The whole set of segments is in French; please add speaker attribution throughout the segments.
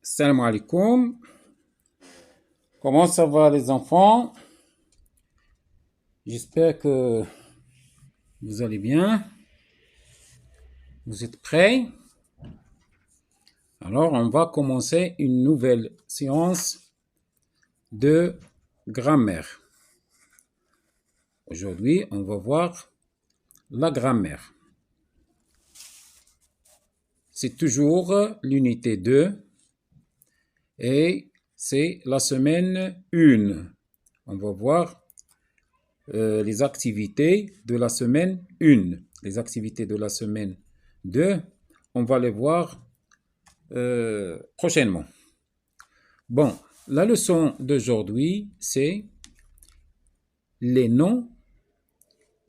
Speaker 1: Salam alaikum. Comment ça va les enfants? J'espère que vous allez bien. Vous êtes prêts? Alors, on va commencer une nouvelle séance de grammaire. Aujourd'hui, on va voir la grammaire. C'est toujours l'unité 2 et c'est la semaine 1. On va voir les activités de la semaine 1. Les activités de la semaine 2, on va les voir prochainement. Bon, la leçon d'aujourd'hui, c'est les noms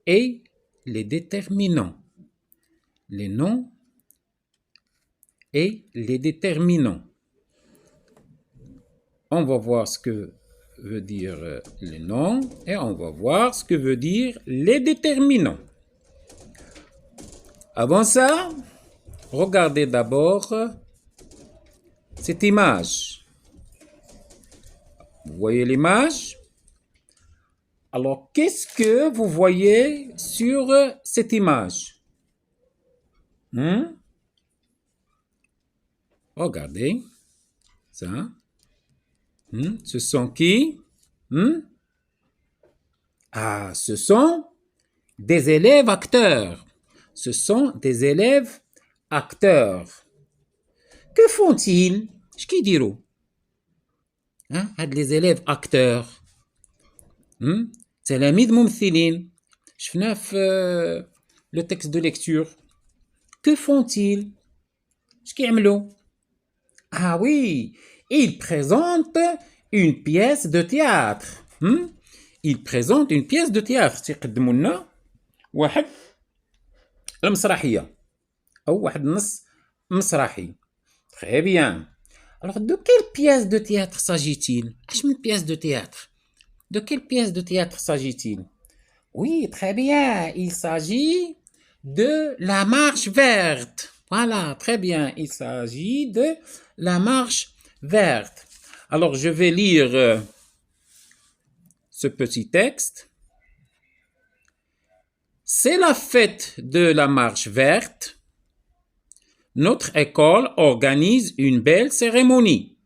Speaker 1: et les déterminants. Les noms et les déterminants. On va voir ce que veut dire les noms et on va voir ce que veut dire les déterminants. Avant ça, regardez d'abord cette image. Vous voyez l'image? Alors, qu'est-ce que vous voyez sur cette image? Regardez ça. Ce sont qui? Ah, ce sont des élèves acteurs. Ce sont des élèves acteurs. Que font-ils? شكي يديروا؟ هاد les élèves acteurs. تلاميذ ممثلين. شفناه في le texte de lecture. Que font-ils? شكي يعملوا؟ Ah oui, ils présentent une pièce de théâtre. Ils présentent une pièce de théâtre. تيقدموا لنا واحد المسرحية أو واحد النص مسرحي. Très bien. Alors, de quelle pièce de théâtre s'agit-il? اش من pièce de théâtre? De quelle pièce de théâtre s'agit-il? Oui, très bien. Il s'agit de la marche verte. Voilà, très bien. Il s'agit de la marche verte. Alors, je vais lire ce petit texte. C'est la fête de la marche verte. Notre école organise une belle cérémonie.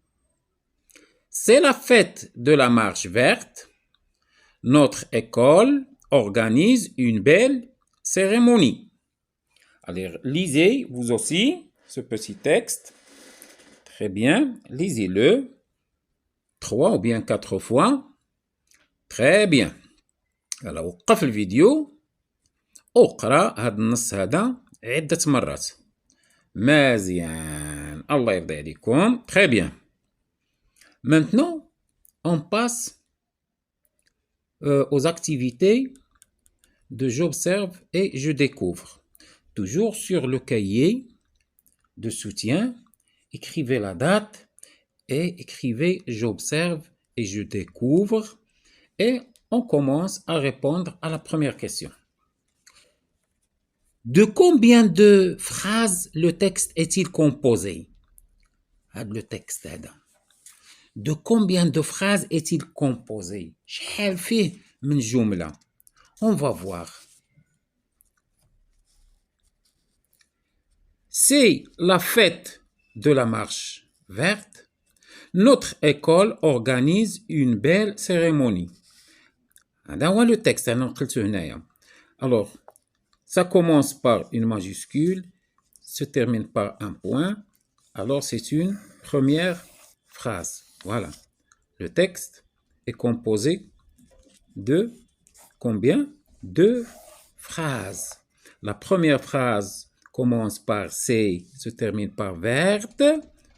Speaker 1: C'est la fête de la marche verte. Notre école organise une belle cérémonie. Allez, lisez vous aussi ce petit texte. Très bien, lisez-le 3 ou bien 4 fois. Très bien. Alors, وقف الفيديو اقرأ هذا النص هذا عدة مرات. مزيان. الله يرضي عليكم. Très bien. Maintenant, on passe aux activités de j'observe et je découvre. Toujours sur le cahier de soutien, écrivez la date et écrivez j'observe et je découvre et on commence à répondre à la première question. De combien de phrases le texte est-il composé? Le texte هذا. De combien de phrases est-il composé? شحال فيه من جملة? On va voir. C'est la fête de la marche verte. Notre école organise une belle cérémonie. هذا هو le texte أنا نقلته هنايا. Alors, ça commence par une majuscule, se termine par un point. Alors, c'est une première phrase. Voilà. Le texte est composé de combien? 2 phrases. La première phrase commence par c'est, se termine par verte,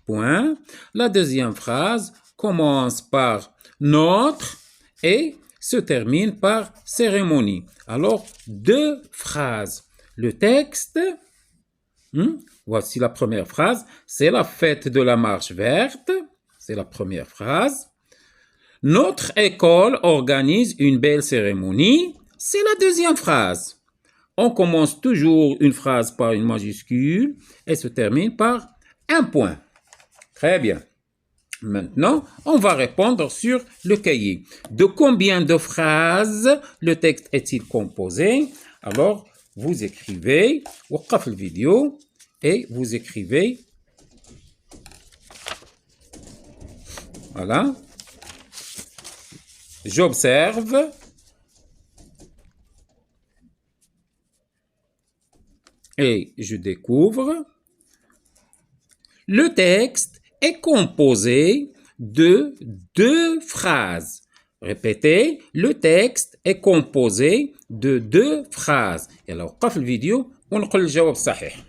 Speaker 1: point. La deuxième phrase commence par notre et se termine par cérémonie. Alors, 2 phrases. Le texte, voici la première phrase, c'est la fête de la marche verte. C'est la première phrase. Notre école organise une belle cérémonie. C'est la deuxième phrase. On commence toujours une phrase par une majuscule et se termine par un point. Très bien. Maintenant, on va répondre sur le cahier. De combien de phrases le texte est-il composé? Alors, vous écrivez, وقف la vidéo, et vous écrivez, voilà, j'observe et je découvre. Le texte est composé de 2 phrases. Répétez, le texte est composé de 2 phrases. يلا وقف الفيديو ونقول الجواب صحيح.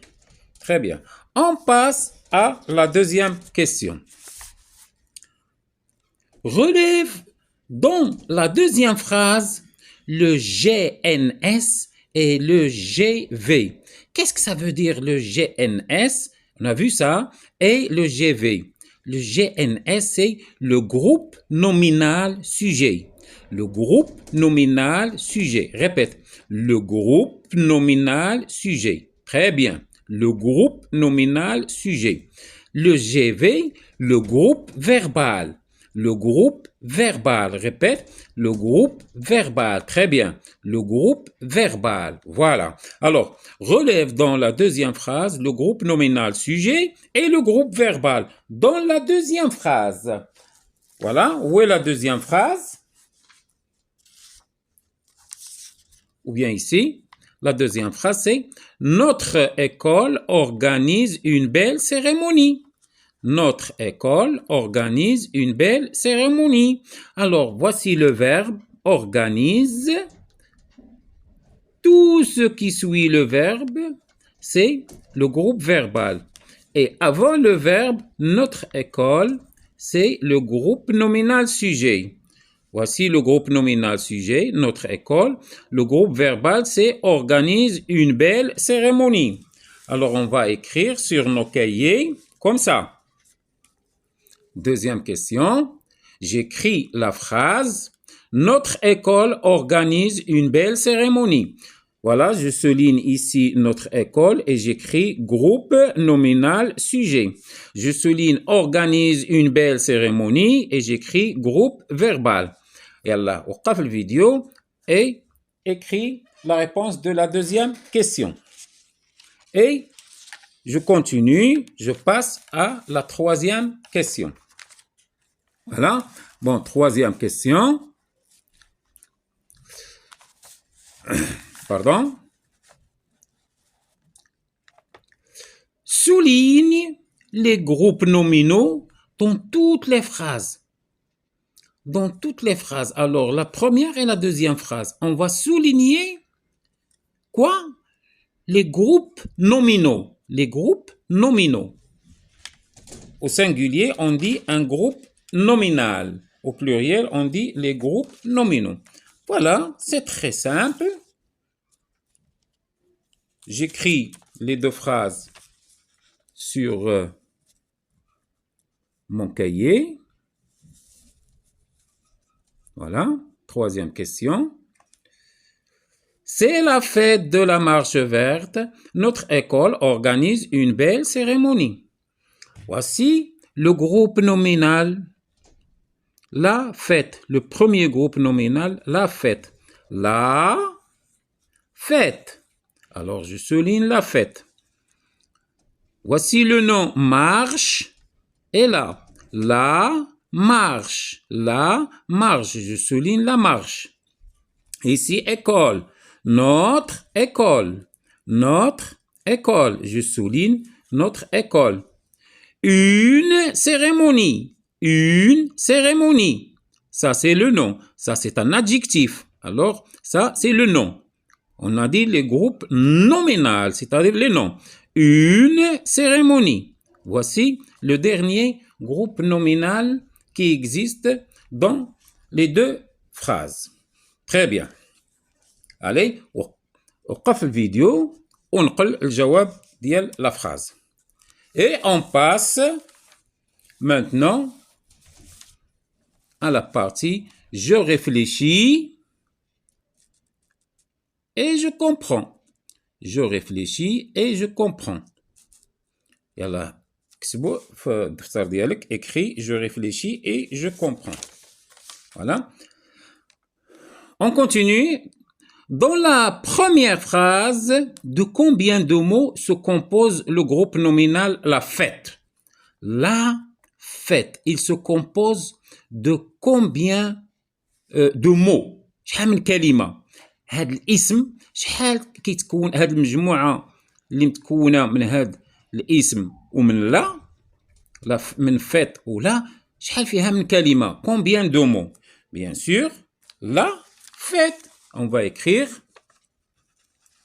Speaker 1: Très bien. On passe à la deuxième question. Relève dans la deuxième phrase le GNS et le GV. Qu'est-ce que ça veut dire le GNS? On a vu ça. Et le GV. Le GNS, c'est le groupe nominal sujet. Le groupe nominal sujet. Répète. Le groupe nominal sujet. Très bien. Le groupe nominal sujet. Le GV, le groupe verbal. Le groupe verbal. Répète. Le groupe verbal. Très bien. Le groupe verbal. Voilà. Alors, relève dans la deuxième phrase le groupe nominal sujet et le groupe verbal. Dans la deuxième phrase. Voilà. Où est la deuxième phrase? Ou bien ici. La deuxième phrase, c'est « Notre école organise une belle cérémonie ». Notre école organise une belle cérémonie. Alors, voici le verbe « organise ». Tout ce qui suit le verbe, c'est le groupe verbal. Et avant le verbe « notre école », c'est le groupe nominal sujet. Voici le groupe nominal sujet, notre école. Le groupe verbal, c'est « organise une belle cérémonie ». Alors, on va écrire sur nos cahiers comme ça. Deuxième question. J'écris la phrase « Notre école organise une belle cérémonie ». Voilà, je souligne ici notre école et j'écris groupe nominal sujet. Je souligne organise une belle cérémonie et j'écris groupe verbal. Yalla, وقف la vidéo et écris la réponse de la deuxième question. Et je continue, je passe à la troisième question. Voilà, bon, troisième question. Pardon. Souligne les groupes nominaux dans toutes les phrases. Dans toutes les phrases. Alors, la première et la deuxième phrase, on va souligner quoi? Les groupes nominaux. Les groupes nominaux. Au singulier, on dit un groupe nominal. Au pluriel, on dit les groupes nominaux. Voilà, c'est très simple. J'écris les 2 phrases sur mon cahier. Voilà, troisième question. C'est la fête de la marche verte. Notre école organise une belle cérémonie. Voici le groupe nominal. La fête. Le premier groupe nominal, la fête. La fête. Alors, je souligne la fête. Voici le nom marche. Et là, la marche. La marche. Je souligne la marche. Ici, école. Notre école. Notre école. Je souligne notre école. Une cérémonie. Une cérémonie. Ça, c'est le nom. Ça, c'est un adjectif. Alors, ça, c'est le nom. On a dit les groupes nominaux, c'est-à-dire les noms. Une cérémonie. Voici le dernier groupe nominal qui existe dans les 2 phrases. Très bien. Allez, وقف الفيديو ونقل الجواب ديال la phrase. Et on passe maintenant à la partie je réfléchis et je comprends. Je réfléchis et je comprends. Yalla, تكتبوا في الدفتر ديالك écrit je réfléchis et je comprends. Voilà. On continue. Dans la première phrase, de combien de mots se compose le groupe nominal la fête? La fête, il se compose de combien de mots؟ شحال من كلمة؟ هذا الاسم شحال كيتكون هذه المجموعة اللي متكونة من هذا الاسم ومن لا من fête ou la شحال فيها من كلمة؟ Combien de mots? Bien sûr, la fête. On va écrire.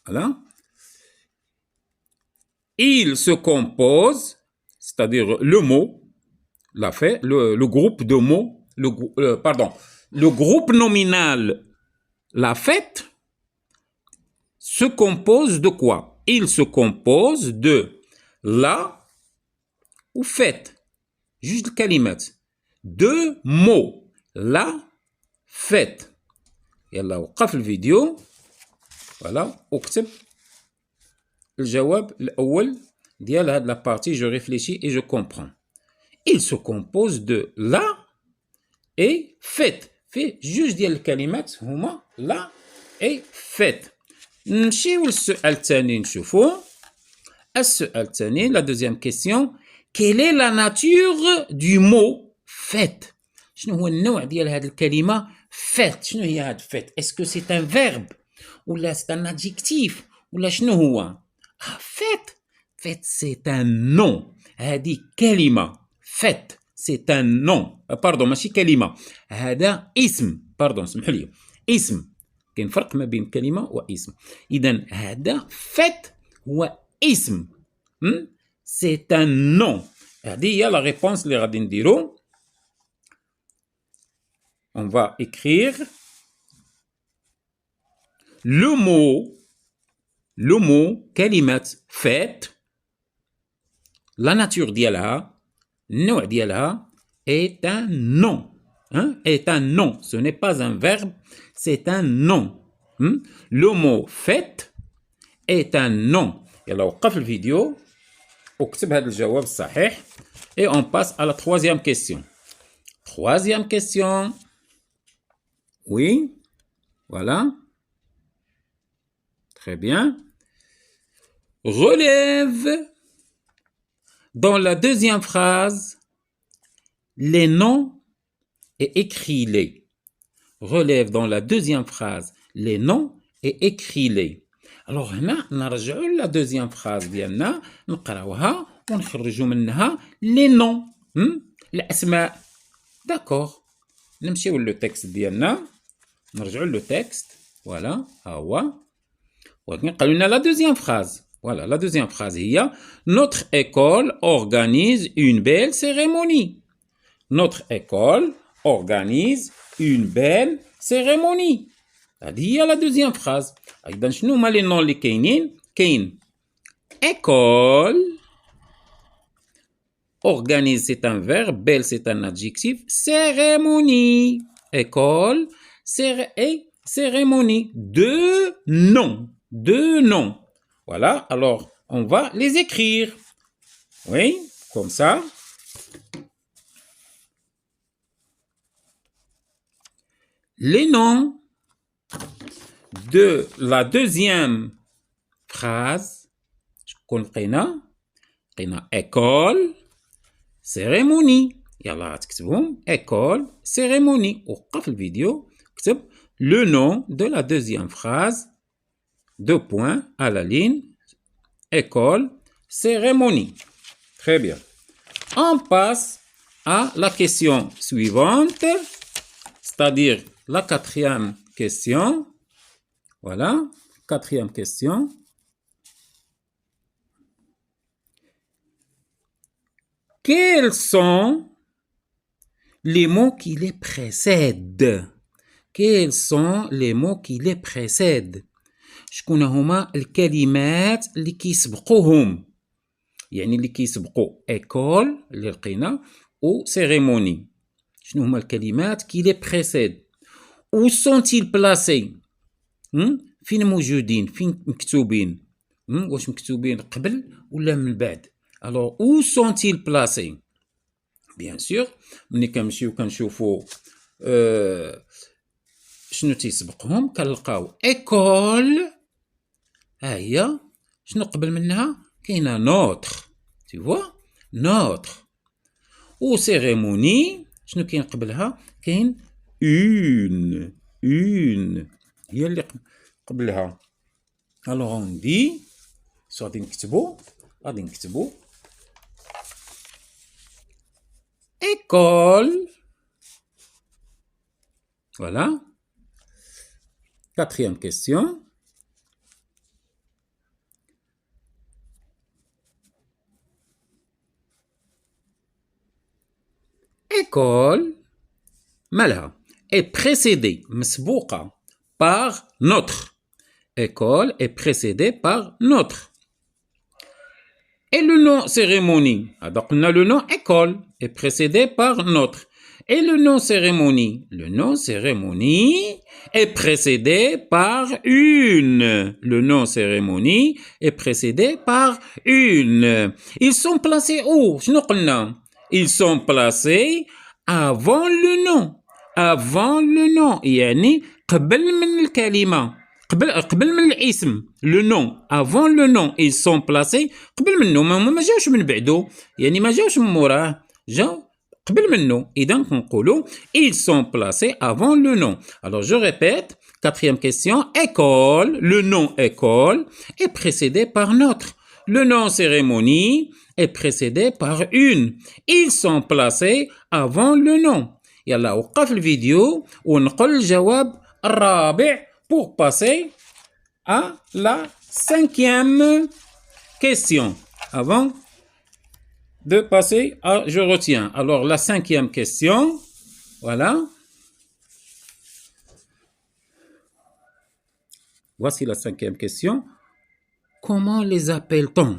Speaker 1: Voilà. Il se compose, c'est-à-dire le mot, la fête, le groupe de mots, le groupe nominal, la fête, se compose de quoi? Il se compose de la ou fête. Juste le kalimat. Deux mots. La fête. يلا وقف الفيديو. فوالا واكتب الجواب الأول ديال هاد la partie je réfléchis et je comprends. Il se compose de la et fête. فيه جوج ديال الكلمات هما la et fête. نمشيو للسؤال الثاني نشوفوه. السؤال الثاني la deuxième question. Quelle est la nature du mot fête? شنو هو النوع ديال هاد الكلمة fête؟ شنو هي هاد fête؟ Est-ce que c'est un verbe ولا c'est un adjectif ولا شنو هو؟ fête. Fête c'est un nom. هذه كلمة fête c'est un nom. باردون ماشي كلمة. هذا اسم. باردون سمحوا لي. اسم. كاين فرق ما بين كلمة واسم. إذا هذا fête هو اسم. C'est un nom. هذه هي la réponse اللي غادي نديرو. On va écrire le mot كلمة fête. La nature ديالها النوع ديالها est un nom. Est un nom. Ce n'est pas un verbe, c'est un nom. Le mot fête est un nom. يلا وقف الفيديو واكتب هذا الجواب الصحيح. Et on passe à la troisième question. Troisième question. Oui, voilà. Très bien. Relève dans la deuxième phrase les noms et écris-les. Relève dans la deuxième phrase les noms et écris-les. Alors هنا نرجعوا la deuxième phrase ديالنا نقراوها ونخرجوا منها les noms. الأسماء. D'accord. نمشيو لو تكست ديالنا. نرجعوا لو تكست. فوالا ها هو. ولكن قالوا لنا la deuxième phrase. Voilà, la deuxième phrase هي Notre école organise une belle cérémonie. Notre école organise une belle cérémonie. هذه هي la deuxième phrase. إذا شنو هما لي نون اللي كاينين؟ كاين école. Organise c'est un verbe, belle c'est un adjectif, cérémonie. École, et cérémonie. Deux noms. Deux noms. Voilà, alors on va les écrire. Oui, comme ça. Les noms de la deuxième phrase. شكون لقينا école, cérémonie. يلا تكتبهم école, cérémonie. وقف الفيديو اكتب le nom de la deuxième phrase. Deux points à la ligne. École, cérémonie. Très bien. On passe à la question suivante, c'est-à-dire la quatrième question. Voilà, quatrième question. Quels sont les mots qui les précèdent? Quels sont les mots qui les précèdent? شكون هما الكلمات اللي كيسبقوهم؟ يعني اللي كيسبقوا école اللي لقينا و cérémonie. شنو هما الكلمات كي لي بريسيد؟ où sont-ils placés؟ فين موجودين؟ فين مكتوبين؟ واش مكتوبين قبل ولا من بعد؟ Alors, où sont-ils placés? Bien sûr, ملي كنمشيو كنشوفوا شنو تيسبقهم كنلقاو école ها هي شنو قبل منها كاينه نوتر tu vois نوتر و cérémonie شنو كاين قبلها كاين une هي اللي قبلها alors on dit غادي نكتبو école voilà quatrième question école مالها est précédée مسبوقة par notre école est précédée par notre et le nom cérémonie donc on a le nom école est précédé par notre et le nom cérémonie est précédé par une le nom cérémonie est précédé par une ils sont placés où شنو قلنا ils sont placés avant le nom يعني قبل من الكلمة قبل من الاسم le nom avant le nom ils sont placés قبل منه ما جاوش من بعده يعني ما جاوش من موراه جاو قبل منه إذا كنقولوا ils sont placés avant le nom alors je répète quatrième question école le nom école est précédé par notre le nom cérémonie est précédé par une ils sont placés avant le nom يلا وقف الفيديو ونقل الجواب الرابع pour passer à la cinquième question avant de passer à je retiens. Alors la cinquième question, voilà. Voici la cinquième question. Comment les appelle-t-on?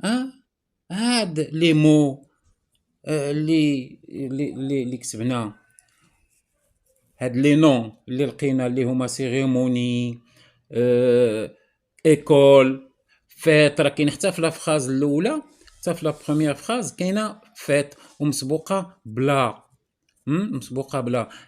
Speaker 1: Hein? هاد les mots اللي كتبنا هاد لي نون اللي لقينا اللي هما سيريموني ايكول فات راه كاين حتى في لا فراز الاولى حتى في لا بروميير فراز كاينه فات ومسبوقه بلا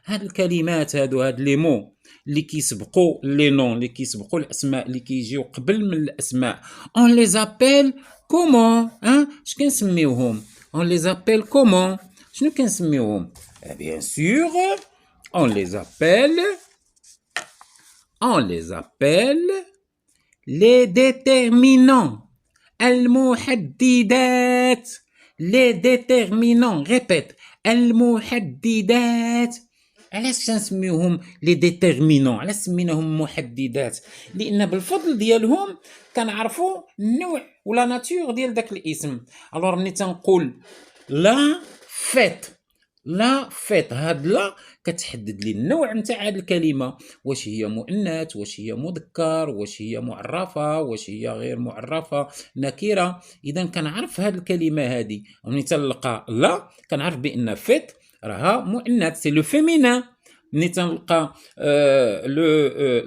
Speaker 1: هاد الكلمات هاد لي مو اللي كيسبقوا لي نون اللي كيسبقوا الاسماء اللي كيجيو قبل من الاسماء اون لي زابيل كومون اش كنسميوهم اون لي زابيل كومون شنو كنسميوهم بيان سور on les appelle les déterminants المحددات les déterminants répète المحددات علاش كنسميوهم لي ديتيرمينون علاش سميناهم محددات لان بالفضل ديالهم كنعرفوا النوع ولا ناتور ديال داك الاسم الوغ ملي تنقول لا فيت هاد لا كتحدد لي النوع نتاع هاد الكلمه واش هي مؤنث واش هي مذكر واش هي معرفه واش هي غير معرفه نكره اذا كنعرف هاد الكلمه هادي ملي تلقى لا كنعرف بان فيت راها مؤنث سي لو فيمينين ملي تلقى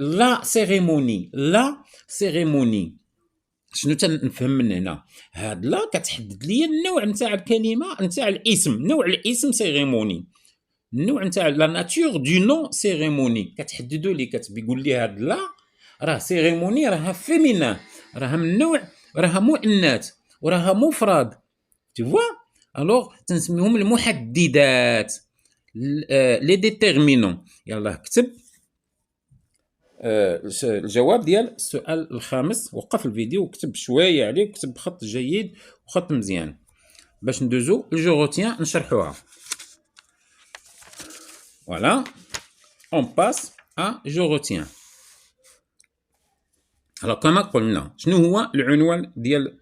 Speaker 1: لا سيريموني شنو تنفهم من هنا هاد لا كتحدد لي النوع نتاع الكلمه نتاع الاسم نوع الاسم سيريموني النوع نتاع لا ناتور دو نون سيريموني كتحددوا لي كتقول لي هاد لا راه سيريموني راها فيمينين راها من نوع راها مؤنث وراها مفرد tu vois alors تنسميهم المحددات لي ديتيرمينون يلا كتب الجواب ديال السؤال الخامس وقف الفيديو وكتب شويه عليه وكتب بخط جيد وخط مزيان باش ندوزو جو روتيان نشرحوها voilà on passe à je retiens alors كما قلنا شنو هو العنوان ديال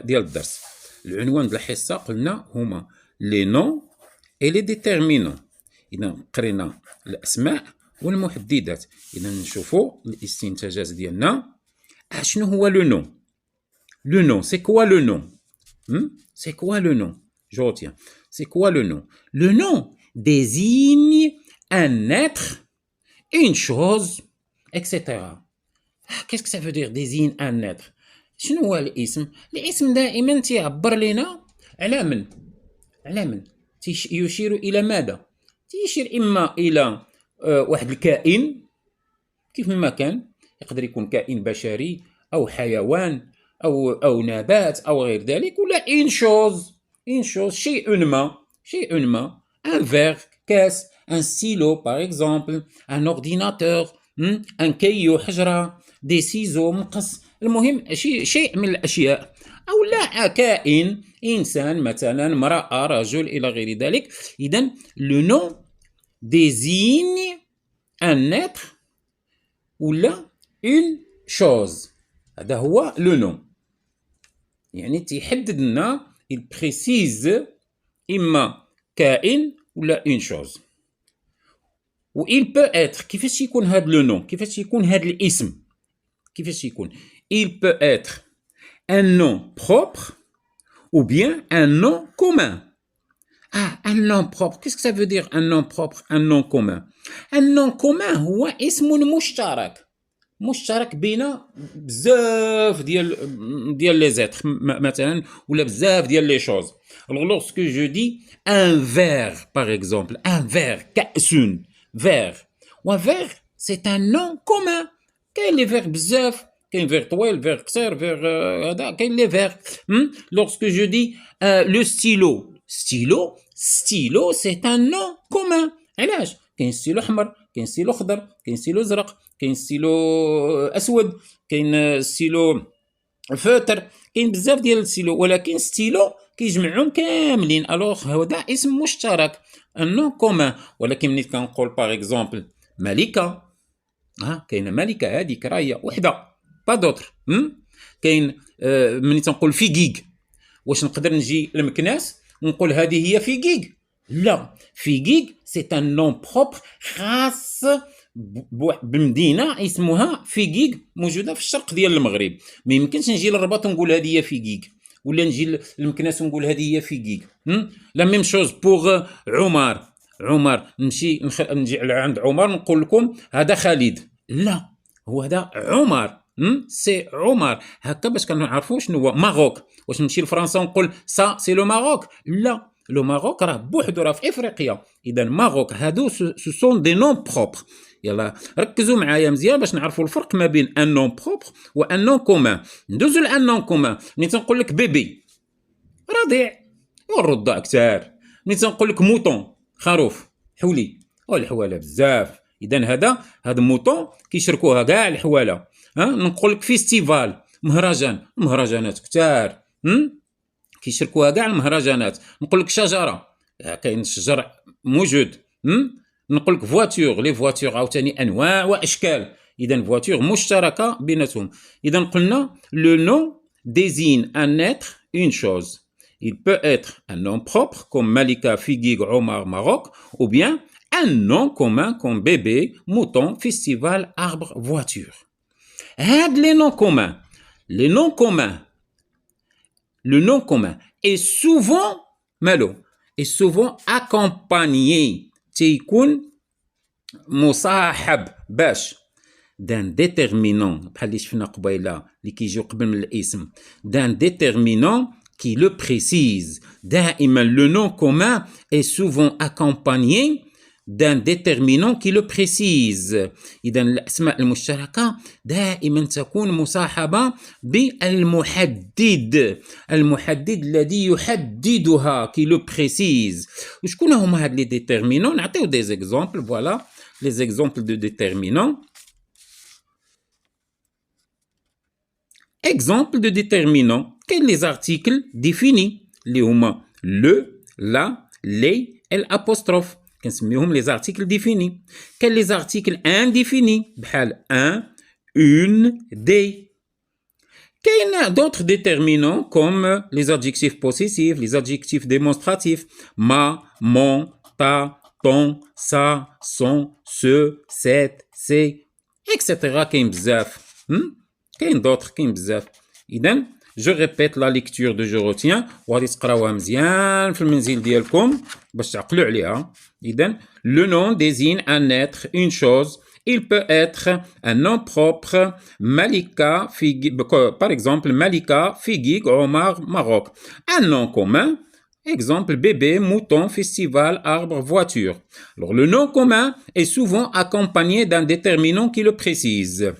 Speaker 1: الدرس العنوان ديال الحصه قلنا هما لي نون اي لي ديتيرمينون اذا قرينا الاسماء والمحددات اذا نشوفوا الاستنتاجات ديالنا شنو هو لو نون سي كوا لو نون c'est quoi le nom je retiens c'est quoi le nom désigne un être une chose etc qu'est-ce que ça veut dire désigne un être شنو هو الاسم؟ الاسم دائما تيعبر لنا على من؟ على من؟ يشير الى ماذا؟ تيشير اما الى واحد الكائن كيف ما كان، يقدر يكون كائن بشري او حيوان او نبات او غير ذلك، ولا ان شوز شيء ما un verre كاس، un stylo par exemple، un ordinateur، un كيو حجره، دي سيزو مقص، المهم شيء من الاشياء، او لا كائن انسان مثلا، امراه، رجل الى غير ذلك. اذا le nom désigne un être ولا une chose. هذا هو لو نو، يعني تيحدد لنا il précise إما كائن ولا une chose. و il peut être، كيفاش يكون هذا لو نو، كيفاش يكون هذا الاسم، كيفاش يكون؟ il peut être un nom propre ou bien un nom commun. un nom propre, qu'est-ce que ça veut dire un nom propre, un nom commun؟ un nom commun هو اسم مشترك بين بزاف ديال لي زيتر مثلا، ولا بزاف ديال لي شوز. Alors lorsque je dis un verre par exemple، un verre كأس، verre، و verre c'est un nom commun. كاين لي verre بزاف، كاين verre طويل، verre قصير، verre هذا، كاين لي verre. Lorsque je dis le stylo c'est un nom commun. علاش؟ كاين ستيلو احمر، كاين ستيلو خضر، كاين ستيلو ازرق، كاين ستيلو اسود، كاين ستيلو فوتر، كاين بزاف ديال الستيلو، ولكن ستيلو كيجمعهم كاملين. الوغ هذا اسم مشترك، ان نون كومون. ولكن ملي كنقول باغ اكزومبل ملكه، كاينه ملكه هذيك راهي وحده با دوطر. كاين ملي تنقول فيغيغ، واش نقدر نجي لمكناس ونقول هذه هي فيغيغ؟ لا، فيغيغ سي ان نون بروبر خاص بمدينه اسمها فيغيغ موجوده في الشرق ديال المغرب. ما يمكنش نجي للرباط ونقول هذه هي فيغيغ، ولا نجي لمكناس ونقول هذه هي فيغيغ. لا ميم شوز بوغ عمر، نجي عند عمر نقول لكم هذا خالد، لا، هو هذا عمر، سي عمر. هكا باش كنعرفوا شنو هو ماروك. واش نمشي لفرنسا ونقول سا سي لو ماروك؟ لا، لو ماروك راه بوحدو، راه في افريقيا. اذا ماروك هادو سو سون دي نون بروبر. يلا ركزوا معايا مزيان باش نعرفوا الفرق ما بين ان نون بروبر و ان نون كومان. ندوزو لان نون كومان. ملي تنقول لك بيبي رضيع، والرضاع كثار. ملي تنقول لك موطون خروف، حولي، والحواله بزاف. اذا هذا موطون كيشركوها كاع الحواله. نقول لك فيستيفال، مهرجانات كثار، كيشركوها كاع المهرجانات. نقول لك شجره، كاين الشجر موجود. نقول لك فواتور، لي فواتور عاوتاني انواع واشكال. اذا فواتور مشتركه بيناتهم. اذا قلنا لو نون désigne un être, une chose. Il peut être un nom propre comme Malika, Figuig, Omar, Maroc, ou bien un nom commun comme bébé, mouton, festival, arbre, voiture. Les noms communs. Le nom commun est souvent accompagné تيكون مصاحب باش d'un déterminant بحال اللي شفنا قبيله اللي كيجيو قبل من الاسم، d'un déterminant qui le précise. دائما le nom commun est souvent accompagné d'un déterminant qui le précise. إذا الأسماء المشتركة دائما تكون مصاحبة بالمحدد، المحدد الذي يحددها qui le précise. وشكون هما هاد لي déterminants؟ نعطيو des exemples. Voilà les exemples de déterminants. Exemple de déterminants. كاين les articles définis اللي هما le, la, les et l'apostrophe. كنسميوهم les articles définis. كاين les articles indéfinis بحال un, une, des. كاين d'autres déterminants comme les adjectifs possessifs, les adjectifs démonstratifs ma, mon, ta, ton, ça, son, ce, cette, c'est, etc. كاين بزاف. كاين d'autres، كاين بزاف. إذن جو ريبيت لا ليكتور دو جو روتيان، وغادي تقراوها مزيان في المنزل ديالكم باش تعقلوا عليها. إذن لو نون désigne un être, une chose. il peut être un nom propre, Malika, par exemple, Malika, Figuig, Omar, Maroc. Un nom commun, exemple, bébé, mouton, festival, arbre, voiture. Alors, le nom commun est souvent accompagné d'un déterminant qui le précise.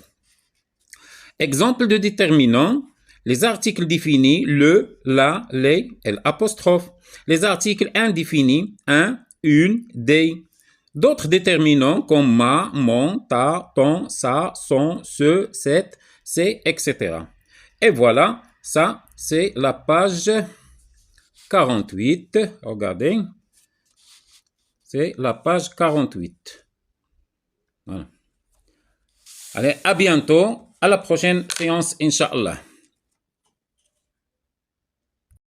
Speaker 1: Exemple de déterminant, les articles définis, le, la, les et l'apostrophe. Les articles indéfinis, un, une, des. D'autres déterminants comme ma, mon, ta, ton, sa, son, ce, cette, c'est, etc. Et voilà, ça, c'est la page 48. Regardez. C'est la page 48. Voilà. Allez, à bientôt. À la prochaine séance, Inch'Allah.